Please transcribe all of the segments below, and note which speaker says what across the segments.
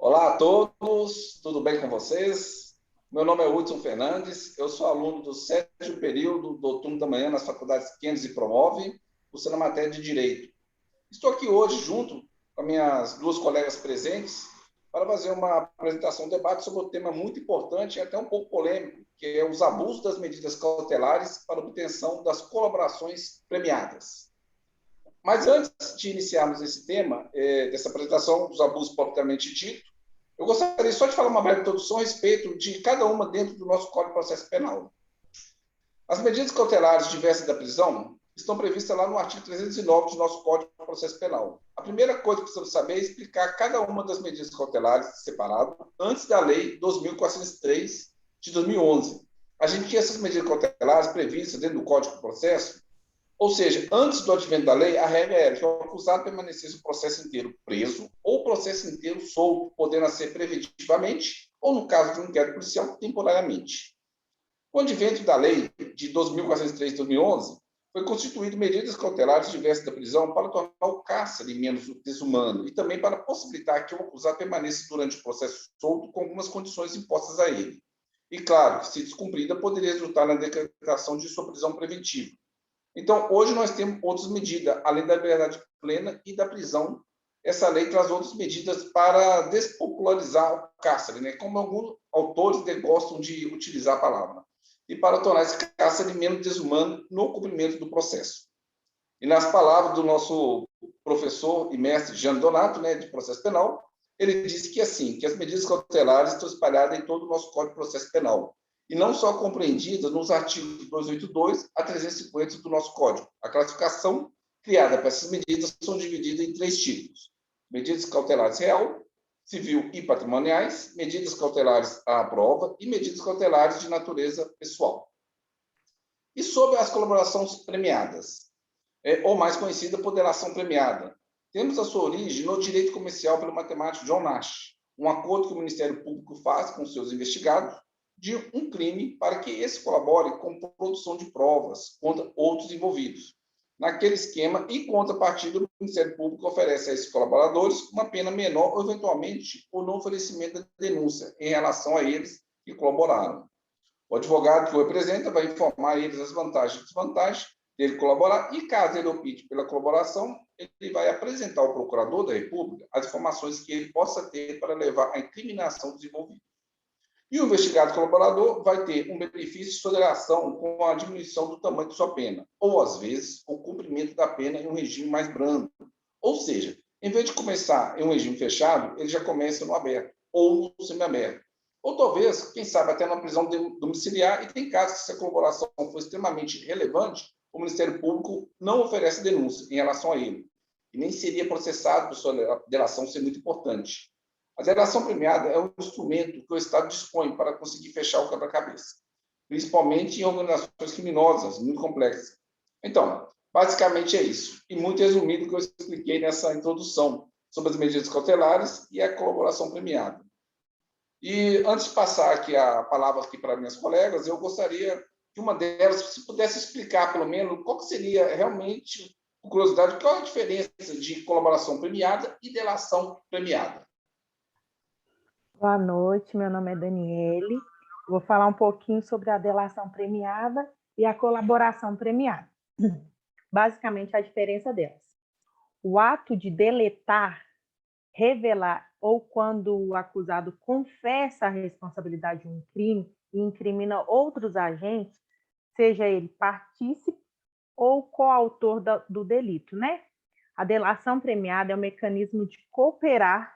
Speaker 1: Olá a todos, tudo bem com vocês? Meu nome é Hudson Fernandes, eu sou aluno do 7º período do turno da manhã nas faculdades Kennedy e Promove, cursando a matéria de Direito. Estou aqui hoje, junto com minhas duas colegas presentes, para fazer uma apresentação, um debate sobre um tema muito importante e até um pouco polêmico, que é os abusos das medidas cautelares para obtenção das colaborações premiadas. Mas antes de iniciarmos esse tema, dessa apresentação dos abusos propriamente dito, eu gostaria só de falar uma breve introdução a respeito de cada uma dentro do nosso Código de Processo Penal. As medidas cautelares diversas da prisão estão previstas lá no artigo 309 do nosso Código de Processo Penal. A primeira coisa que precisamos saber é explicar cada uma das medidas cautelares separado antes da Lei 2.403 de 2011. A gente tinha essas medidas cautelares previstas dentro do Código de Processo, ou seja, antes do advento da lei, a regra era que o acusado permanecesse o processo inteiro preso ou o processo inteiro solto, podendo ser preventivamente ou, no caso de um inquérito policial, temporariamente. Com o advento da lei de 2.403 de 2011, foi constituído medidas cautelares diversas da prisão para tornar o cárcere menos desumano e também para possibilitar que o acusado permaneça durante o processo solto com algumas condições impostas a ele. E, claro, que se descumprida, poderia resultar na decretação de sua prisão preventiva. Então, hoje nós temos outras medidas, além da liberdade plena e da prisão. Essa lei traz outras medidas para despopularizar o cárcere, né? Como alguns autores gostam de utilizar a palavra, e para tornar esse cárcere menos desumano no cumprimento do processo. E nas palavras do nosso professor e mestre Jean Donato, né, de processo penal, ele disse que assim, que as medidas cautelares estão espalhadas em todo o nosso Código de Processo Penal, e não só compreendidas nos artigos 282 a 350 do nosso Código. A classificação criada para essas medidas são divididas em 3 tipos: medidas cautelares real, civil e patrimoniais, medidas cautelares à prova e medidas cautelares de natureza pessoal. E sobre as colaborações premiadas, ou mais conhecida por delação premiada, temos a sua origem no direito comercial pelo matemático John Nash, um acordo que o Ministério Público faz com seus investigados de um crime para que esse colabore com a produção de provas contra outros envolvidos. Naquele esquema, em contrapartida, o Ministério Público oferece a esses colaboradores uma pena menor ou, eventualmente, o não oferecimento da denúncia em relação a eles que colaboraram. O advogado que o representa vai informar eles as vantagens e desvantagens dele colaborar e, caso ele opte pela colaboração, ele vai apresentar ao procurador da República as informações que ele possa ter para levar à incriminação dos envolvidos. E o investigado colaborador vai ter um benefício de exoneração com a diminuição do tamanho de sua pena, ou, às vezes, o cumprimento da pena em um regime mais brando. Ou seja, em vez de começar em um regime fechado, ele já começa no aberto, ou no semiaberto. Ou talvez, quem sabe, até numa prisão domiciliar, e tem casos que, se a colaboração for extremamente relevante, o Ministério Público não oferece denúncia em relação a ele, e nem seria processado por sua delação ser muito importante. A delação premiada é um instrumento que o Estado dispõe para conseguir fechar o quebra-cabeça, principalmente em organizações criminosas muito complexas. Então, basicamente é isso. E muito resumido o que eu expliquei nessa introdução sobre as medidas cautelares e a colaboração premiada. E antes de passar aqui a palavra aqui para minhas colegas, eu gostaria que uma delas, se pudesse explicar, pelo menos, qual que seria realmente, por curiosidade, qual é a diferença de colaboração premiada e delação premiada.
Speaker 2: Boa noite, meu nome é Daniele. Vou falar um pouquinho sobre a delação premiada e a colaboração premiada. Basicamente, a diferença delas. O ato de deletar, revelar ou quando o acusado confessa a responsabilidade de um crime e incrimina outros agentes, seja ele partícipe ou coautor do delito, né? A delação premiada é um mecanismo de cooperar,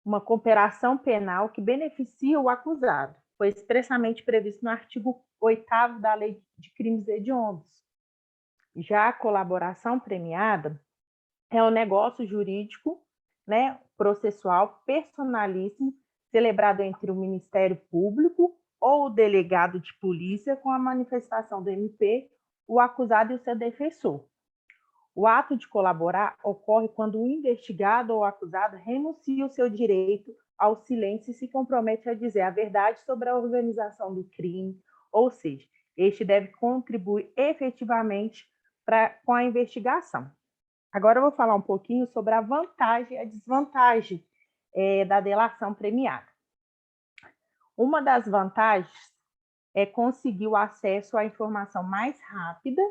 Speaker 2: uma cooperação penal que beneficia o acusado. Foi expressamente previsto no artigo 8º da Lei de Crimes Hediondos. Já a colaboração premiada é um negócio jurídico, né, processual personalíssimo, celebrado entre o Ministério Público ou o delegado de polícia com a manifestação do MP, o acusado e o seu defensor. O ato de colaborar ocorre quando o investigado ou o acusado renuncia o seu direito ao silêncio e se compromete a dizer a verdade sobre a organização do crime, ou seja, este deve contribuir efetivamente com a investigação. Agora eu vou falar um pouquinho sobre a vantagem e a desvantagem da delação premiada. Uma das vantagens é conseguir o acesso à informação mais rápida,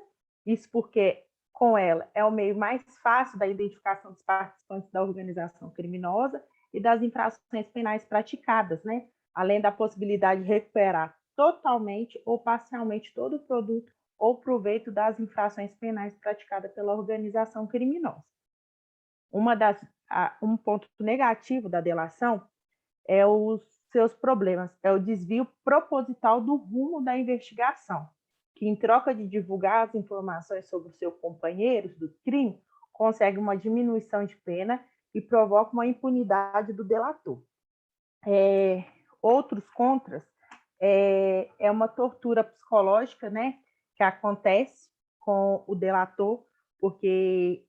Speaker 2: isso porque com ela é o meio mais fácil da identificação dos participantes da organização criminosa e das infrações penais praticadas, né? Além da possibilidade de recuperar totalmente ou parcialmente todo o produto ou proveito das infrações penais praticadas pela organização criminosa. Um ponto negativo da delação é os seus problemas, é o desvio proposital do rumo da investigação, que em troca de divulgar as informações sobre os seus companheiros do crime, consegue uma diminuição de pena e provoca uma impunidade do delator. Outros contras é uma tortura psicológica, né, que acontece com o delator, porque,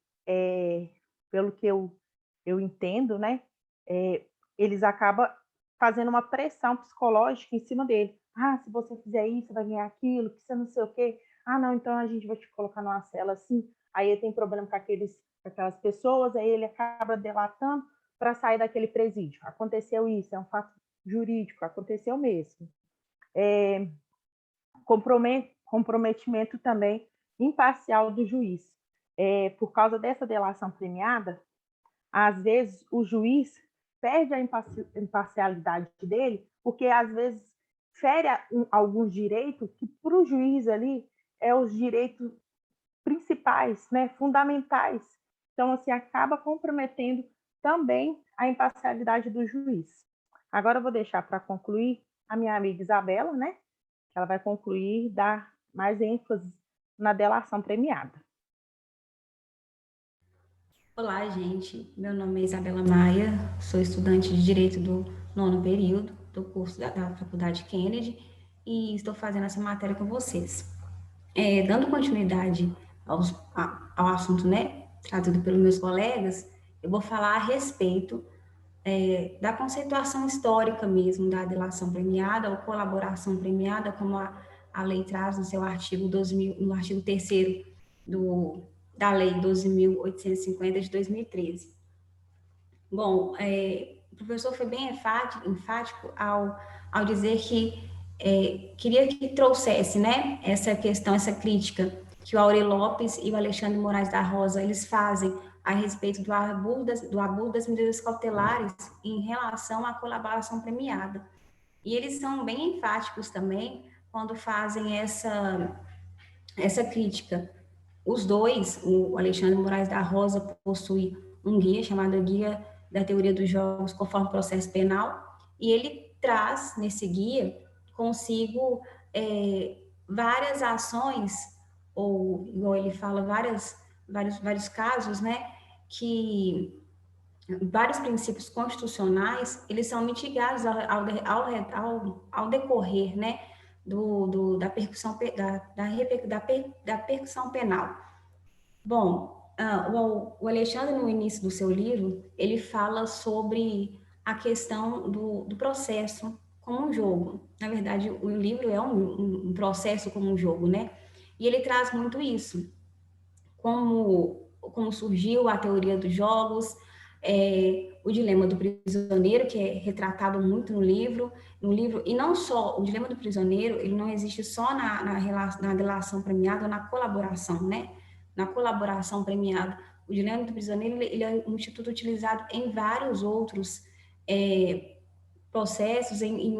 Speaker 2: pelo que eu entendo, né, eles acabam fazendo uma pressão psicológica em cima dele. Ah, se você fizer isso, vai ganhar aquilo, que você não sei o quê. Ah, não, então a gente vai te colocar numa cela assim. Aí ele tem problema com aquelas pessoas, aí ele acaba delatando para sair daquele presídio. Aconteceu isso, é um fato jurídico, aconteceu mesmo. Comprometimento também imparcial do juiz. Por causa dessa delação premiada, às vezes o juiz perde a imparcialidade dele, porque às vezes fere alguns direitos que para o juiz ali é os direitos principais, né, fundamentais. Então, assim, acaba comprometendo também a imparcialidade do juiz. Agora eu vou deixar para concluir a minha amiga Isabela, né, que ela vai concluir, dar mais ênfase na delação premiada.
Speaker 3: Olá, gente. Meu nome é Isabela Maia, sou estudante de Direito do 9º período do curso da Faculdade Kennedy e estou fazendo essa matéria com vocês. Dando continuidade ao assunto, né, trazido pelos meus colegas, eu vou falar a respeito da conceituação histórica mesmo da delação premiada ou colaboração premiada, como a lei traz no seu artigo 2000, no artigo 3º da Lei 12.850 de 2013. Bom, o professor foi bem enfático ao dizer que queria que trouxesse, né, essa questão, essa crítica que o Aury Lopes e o Alexandre Moraes da Rosa eles fazem a respeito do abuso das medidas cautelares em relação à colaboração premiada. E eles são bem enfáticos também quando fazem essa crítica. Os dois, o Alexandre Moraes da Rosa possui um guia chamado Guia da Teoria dos Jogos conforme o Processo Penal, e ele traz nesse guia consigo várias ações, ou, igual ele fala, vários casos, né, que vários princípios constitucionais, eles são mitigados ao decorrer, né, da percussão penal. Bom, o Alexandre, no início do seu livro, ele fala sobre a questão do processo como um jogo. Na verdade, o livro é um processo como um jogo, né? E ele traz muito isso, como surgiu a teoria dos jogos, o dilema do prisioneiro, que é retratado muito no livro, e não só o dilema do prisioneiro, ele não existe só na delação premiada ou na colaboração, né? Na colaboração premiada. O dilema do prisioneiro, ele é um instituto utilizado em vários outros processos, em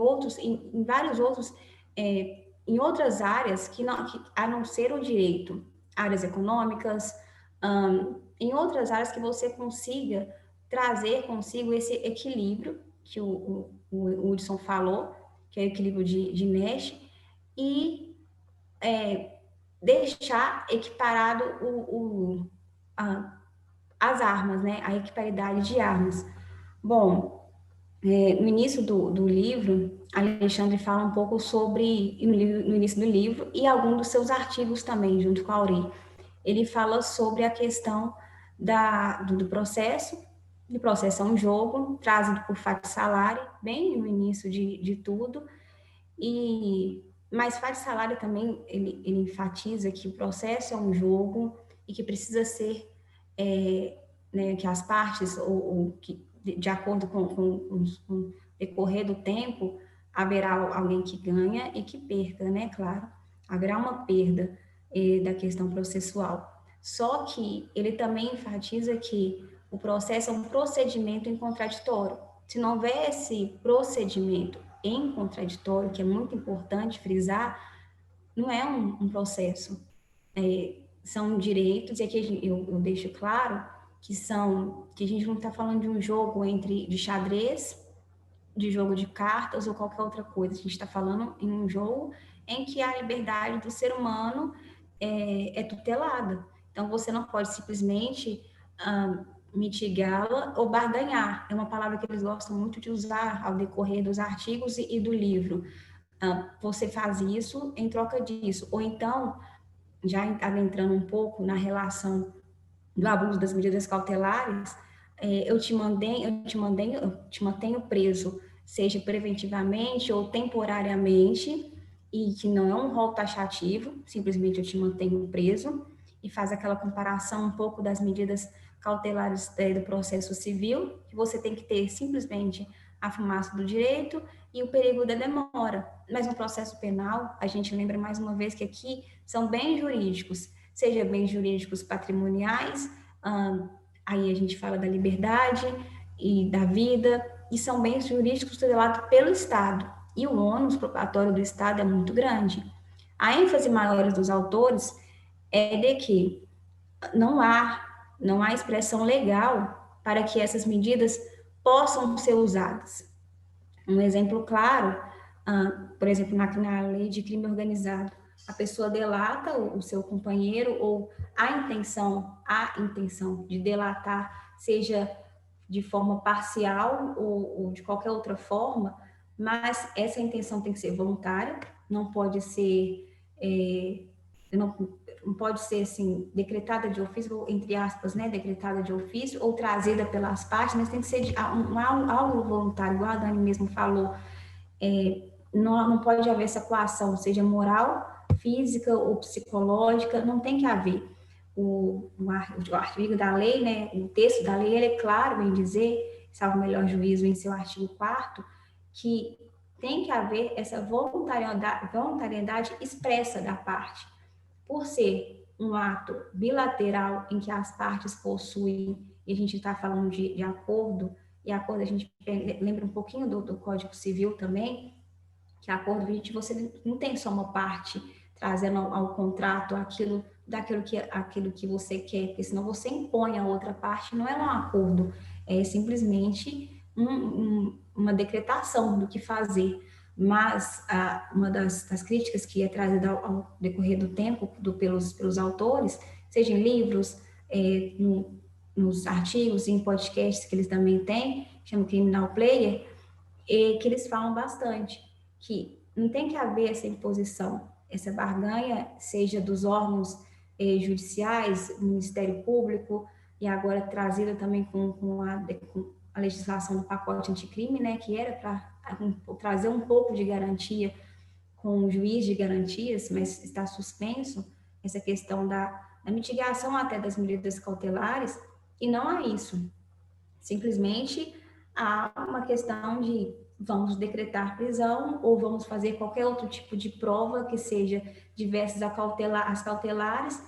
Speaker 3: vários outros, em outras áreas a não ser o direito, áreas econômicas, em outras áreas que você consiga trazer consigo esse equilíbrio que o Hudson falou, que é o equilíbrio de Nash, e deixar equiparado as armas, né? A equiparidade de armas. Bom, no início do livro, Alexandre fala um pouco sobre, no início do livro, e alguns dos seus artigos também, junto com a Aury. Ele fala sobre a questão do processo. O processo é um jogo, trazido por Fatih Salari, bem no início de tudo. Mas Fatih Salari também, ele enfatiza que o processo é um jogo e que precisa ser, né, que as partes, de acordo com o decorrer do tempo, haverá alguém que ganha e que perca, né? Claro, haverá uma perda da questão processual. Só que ele também enfatiza que o processo é um procedimento em contraditório. Se não houvesse procedimento em contraditório, que é muito importante frisar, não é um processo. São direitos, e aqui eu deixo claro que a gente não está falando de um jogo de xadrez, de jogo de cartas ou qualquer outra coisa. A gente está falando em um jogo em que a liberdade do ser humano é tutelada. Então, você não pode simplesmente mitigá-la ou barganhar. É uma palavra que eles gostam muito de usar ao decorrer dos artigos e do livro. Você faz isso em troca disso. Ou então, já adentrando um pouco na relação do abuso das medidas cautelares, eu te mantenho preso, seja preventivamente ou temporariamente, e que não é um rol taxativo, simplesmente eu te mantenho preso, e faz aquela comparação um pouco das medidas cautelares do processo civil, que você tem que ter simplesmente a fumaça do direito e o perigo da demora. Mas no processo penal, a gente lembra mais uma vez que aqui são bens jurídicos, seja bens jurídicos patrimoniais, aí a gente fala da liberdade e da vida, e são bens jurídicos tutelados pelo Estado, e o ônus probatório do Estado é muito grande. A ênfase maior dos autores é de que não há expressão legal para que essas medidas possam ser usadas. Um exemplo claro, por exemplo, na lei de crime organizado, a pessoa delata o seu companheiro ou a intenção de delatar, seja de forma parcial ou de qualquer outra forma, mas essa intenção tem que ser voluntária, não pode ser não pode ser assim decretada de ofício, entre aspas, né, decretada de ofício ou trazida pelas partes, mas tem que ser algo voluntário, igual a Dani mesmo falou. Não pode haver essa coação, seja moral, física ou psicológica, não tem que haver. O artigo da lei, né, o texto da lei, ele é claro em dizer, salvo o melhor juízo em seu artigo 4º, que tem que haver essa voluntariedade expressa da parte. Por ser um ato bilateral em que as partes possuem, e a gente está falando de acordo, e acordo a gente lembra um pouquinho do Código Civil também, que acordo você não tem só uma parte trazendo ao contrato aquilo que você quer, porque senão você impõe a outra parte, não é um acordo, é simplesmente uma decretação do que fazer. Mas uma das críticas que é trazida ao decorrer do tempo pelos autores, seja em livros, nos artigos e em podcasts que eles também têm, chama Criminal Player, que eles falam bastante, que não tem que haver essa imposição, essa barganha, seja dos órgãos judiciais, Ministério Público, e agora trazida também com a legislação do pacote anticrime, né, que era para trazer um pouco de garantia com o juiz de garantias, mas está suspenso essa questão da mitigação até das medidas cautelares, e não há isso. Simplesmente há uma questão de vamos decretar prisão ou vamos fazer qualquer outro tipo de prova que seja diversas às cautelares,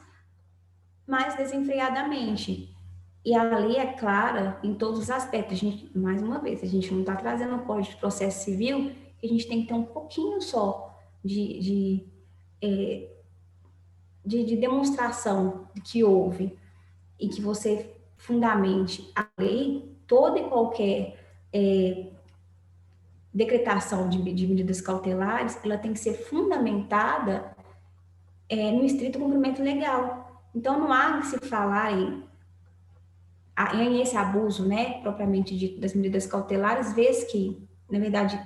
Speaker 3: mas desenfreadamente. E a lei é clara em todos os aspectos. Mais uma vez, a gente não está trazendo o Código de Processo Civil, que a gente tem que ter um pouquinho só de demonstração de que houve e que você fundamente a lei, toda e qualquer decretação de medidas cautelares, ela tem que ser fundamentada no estrito cumprimento legal. Então, não há que se falar em esse abuso, né, propriamente dito, das medidas cautelares, vez que, na verdade,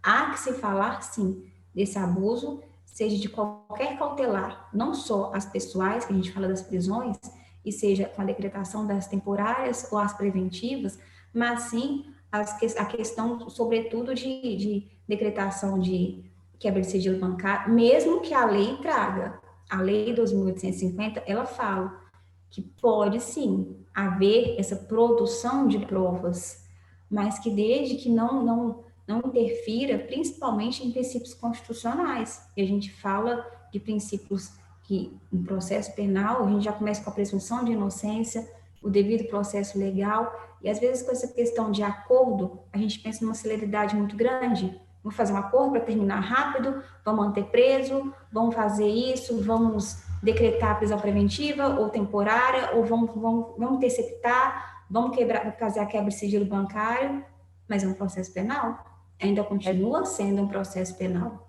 Speaker 3: há que se falar, sim, desse abuso, seja de qualquer cautelar, não só as pessoais, que a gente fala das prisões, e seja com a decretação das temporárias ou as preventivas, mas sim a questão, sobretudo, de decretação de quebra de sigilo bancário, mesmo que a lei traga, a lei 2.850, ela fala que pode, sim, haver essa produção de provas mas que desde que não interfira, principalmente em princípios constitucionais. E a gente fala de princípios que, no processo penal, a gente já começa com a presunção de inocência, o devido processo legal, e às vezes com essa questão de acordo, a gente pensa numa celeridade muito grande. Vamos fazer um acordo para terminar rápido, vamos manter preso, vamos fazer isso, vamos decretar a prisão preventiva ou temporária, ou vamos interceptar, vamos fazer a quebra de sigilo bancário, mas é um processo penal. Ainda continua sendo um processo penal.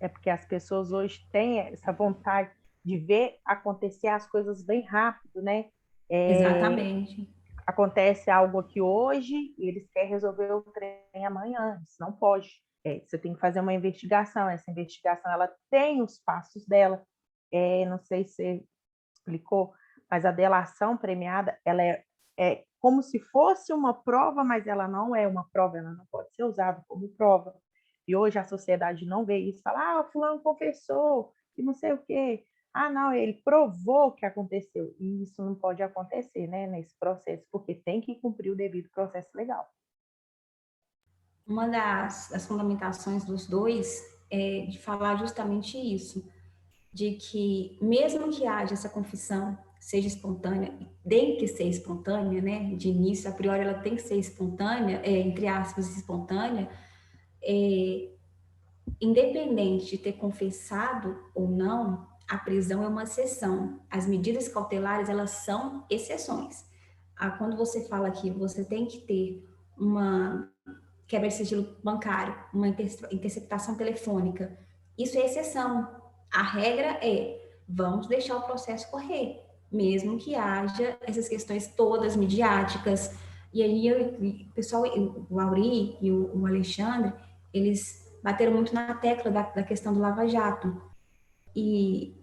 Speaker 2: É porque as pessoas hoje têm essa vontade de ver acontecer as coisas bem rápido, né?
Speaker 3: Exatamente.
Speaker 2: Acontece algo aqui hoje e eles querem resolver o trem amanhã. Isso não pode. Você tem que fazer uma investigação. Essa investigação ela tem os passos dela. Não sei se você explicou, mas a delação premiada ela é como se fosse uma prova, mas ela não é uma prova, ela não pode ser usada como prova. E hoje a sociedade não vê isso, fala, o fulano confessou, e não sei o quê. Não, ele provou que aconteceu. E isso não pode acontecer, né, nesse processo, porque tem que cumprir o devido processo legal.
Speaker 3: Uma das fundamentações dos dois é de falar justamente isso, de que mesmo que haja essa confissão, seja espontânea, tem que ser espontânea, né? De início, a priori, ela tem que ser espontânea, entre aspas, espontânea, independente de ter confessado ou não, a prisão é uma exceção. As medidas cautelares, elas são exceções. Quando você fala que você tem que ter uma quebra de sigilo bancário, uma interceptação telefônica, isso é exceção. A regra é, vamos deixar o processo correr, mesmo que haja essas questões todas midiáticas. E aí, o pessoal, o Auri e o Alexandre, eles bateram muito na tecla da questão do Lava Jato. E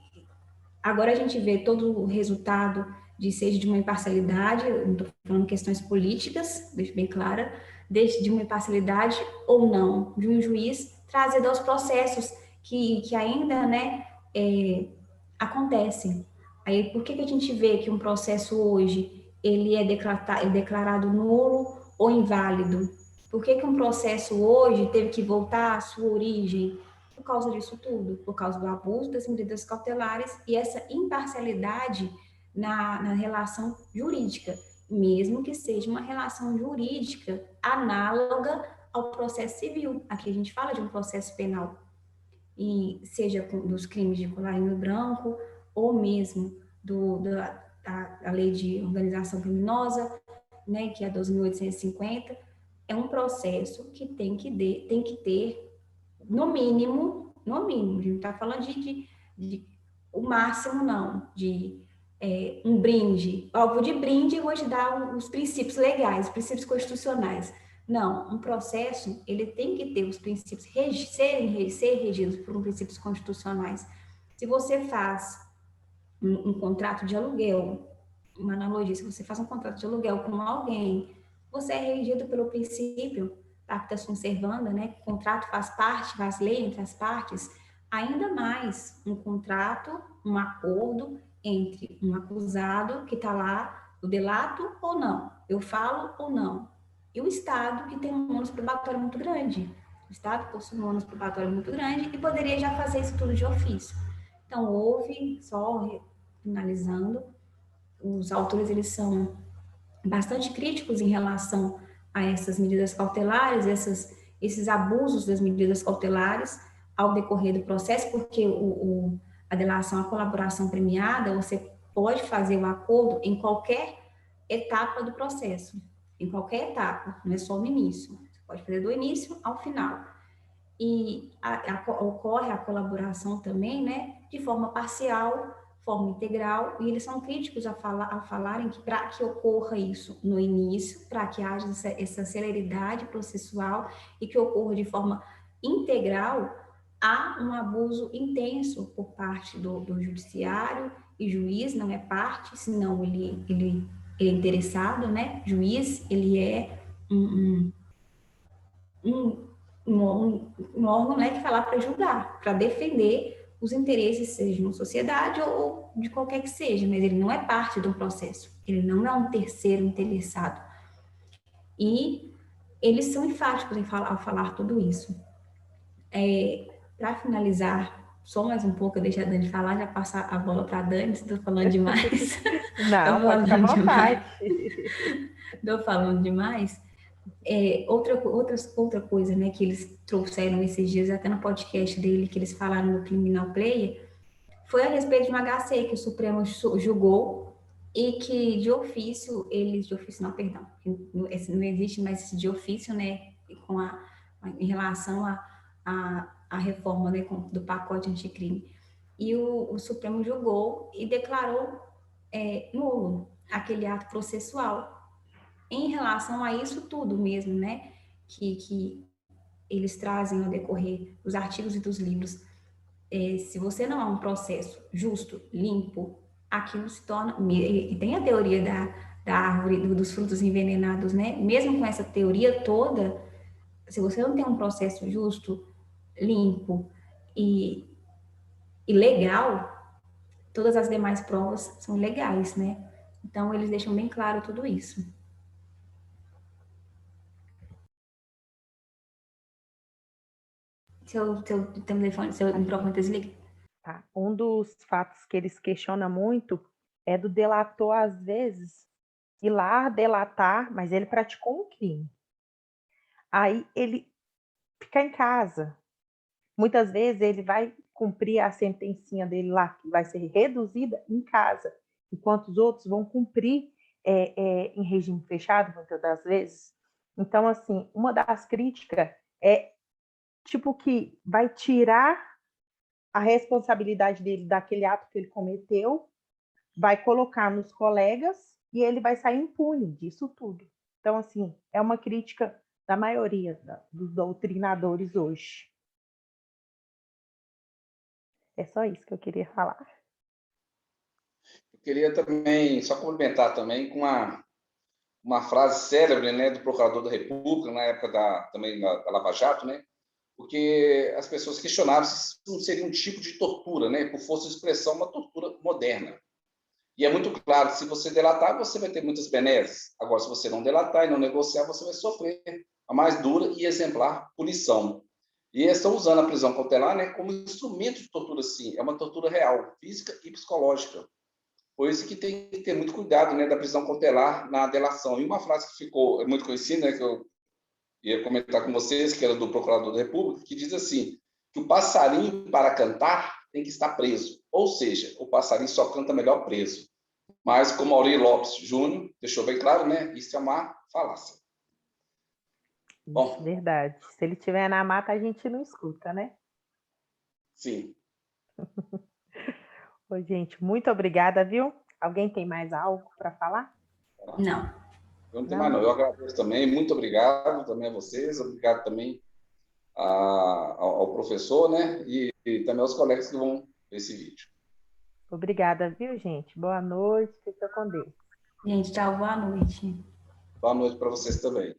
Speaker 3: agora a gente vê todo o resultado seja de uma imparcialidade, não estou falando questões políticas, deixo bem clara, de uma imparcialidade ou não, de um juiz trazido aos processos que ainda, né, acontecem. Aí, por que a gente vê que um processo hoje ele é declarado nulo ou inválido? Por que um processo hoje teve que voltar à sua origem? Por causa disso tudo, por causa do abuso das medidas cautelares e essa imparcialidade na relação jurídica, mesmo que seja uma relação jurídica análoga ao processo civil. Aqui a gente fala de um processo penal, e seja dos crimes de colarinho branco, ou mesmo da lei de organização criminosa, né, que é a 12.850, é um processo que tem que ter, no mínimo, a gente não está falando de o máximo, não, de um brinde. Vou de brinde e vou te dar os princípios legais, os princípios constitucionais. Não, um processo, ele tem que ter os princípios, ser regidos por princípios constitucionais. Se você faz um contrato de aluguel, uma analogia, se você faz um contrato de aluguel com alguém, você é regido pelo princípio pacta sunt servanda, né? O contrato faz lei entre as partes. Ainda mais um contrato, um acordo entre um acusado que está lá, o delato ou não, eu falo ou não, e o Estado, que tem um ônus probatório muito grande. O Estado possui um ônus probatório muito grande e poderia já fazer isso tudo de ofício. Então, houve, só finalizando, os autores eles são bastante críticos em relação a essas medidas cautelares, esses abusos das medidas cautelares ao decorrer do processo, porque a delação, a colaboração premiada, você pode fazer o acordo em qualquer etapa do processo, em qualquer etapa, não é só no início, você pode fazer do início ao final. E ocorre a colaboração também, né, de forma parcial, forma integral, e eles são críticos a falarem que para que ocorra isso no início, para que haja essa celeridade processual e que ocorra de forma integral, há um abuso intenso por parte do judiciário, e juiz não é parte, senão ele é interessado, né? Juiz, ele é um órgão, né, que está lá para julgar, para defender os interesses, seja de uma sociedade ou de qualquer que seja, mas ele não é parte do processo, ele não é um terceiro interessado. E eles são enfáticos ao falar tudo isso. Para finalizar, só mais um pouco, eu deixo a Dani falar, já passar a bola para a Dani, se estou falando demais.
Speaker 2: Não,
Speaker 3: Estou
Speaker 2: pode ficar à
Speaker 3: falando demais.
Speaker 2: vontade.
Speaker 3: Estou falando demais. Outra coisa, né, que eles trouxeram esses dias, até no podcast dele, que eles falaram no Criminal Player, foi a respeito de um HC que o Supremo julgou e que de ofício não, perdão, não existe mais esse de ofício, né, em relação à reforma, né, do pacote anticrime. E o Supremo julgou e declarou nulo aquele ato processual em relação a isso tudo mesmo, né, que eles trazem ao decorrer dos artigos e dos livros. Se você não há um processo justo, limpo, aquilo se torna. E tem a teoria da árvore dos frutos envenenados, né? Mesmo com essa teoria toda, se você não tem um processo justo, limpo e, e legal, todas as demais provas são legais, né? Então, eles deixam bem claro tudo isso. Seu microfone está desligado.
Speaker 2: Tá. Um dos fatos que eles questionam muito é do delator, às vezes, ir lá delatar, mas ele praticou um crime. Aí ele fica em casa. Muitas vezes ele vai cumprir a sentencinha dele lá, que vai ser reduzida em casa, enquanto os outros vão cumprir em regime fechado, muitas das vezes. Então, assim, uma das críticas é tipo que vai tirar a responsabilidade dele daquele ato que ele cometeu, vai colocar nos colegas e ele vai sair impune disso tudo. Então, assim, é uma crítica da maioria dos doutrinadores hoje. É só isso que eu queria falar.
Speaker 1: Eu queria também, só complementar também com uma frase célebre, né, do Procurador da República, na época também da Lava Jato, né, porque as pessoas questionavam se isso não seria um tipo de tortura, né, por força de expressão, uma tortura moderna. E é muito claro, se você delatar, você vai ter muitas benesses. Agora, se você não delatar e não negociar, você vai sofrer a mais dura e exemplar punição. E eles estão usando a prisão cautelar, né, como instrumento de tortura, sim. É uma tortura real, física e psicológica. Por isso que tem que ter muito cuidado, né, da prisão cautelar na delação. E uma frase que ficou muito conhecida, né, que eu ia comentar com vocês, que era do Procurador da República, que diz assim, que o passarinho, para cantar, tem que estar preso. Ou seja, o passarinho só canta melhor preso. Mas, como Aurélio Lopes Júnior deixou bem claro, né, isso é uma falácia.
Speaker 2: Isso,
Speaker 1: Bom,
Speaker 2: verdade. Se ele estiver na mata, a gente não escuta, né?
Speaker 1: sim.
Speaker 2: Ô, gente, muito obrigada, viu? Alguém tem mais algo para falar?
Speaker 3: Não.
Speaker 1: Eu não tenho mais, não. Eu agradeço também. Muito obrigado também a vocês. Obrigado também ao professor, né? E também aos colegas que vão ver esse vídeo.
Speaker 2: Obrigada, viu, gente? Boa noite. Fica com Deus.
Speaker 3: Gente, tchau, boa noite.
Speaker 1: Boa noite para vocês também.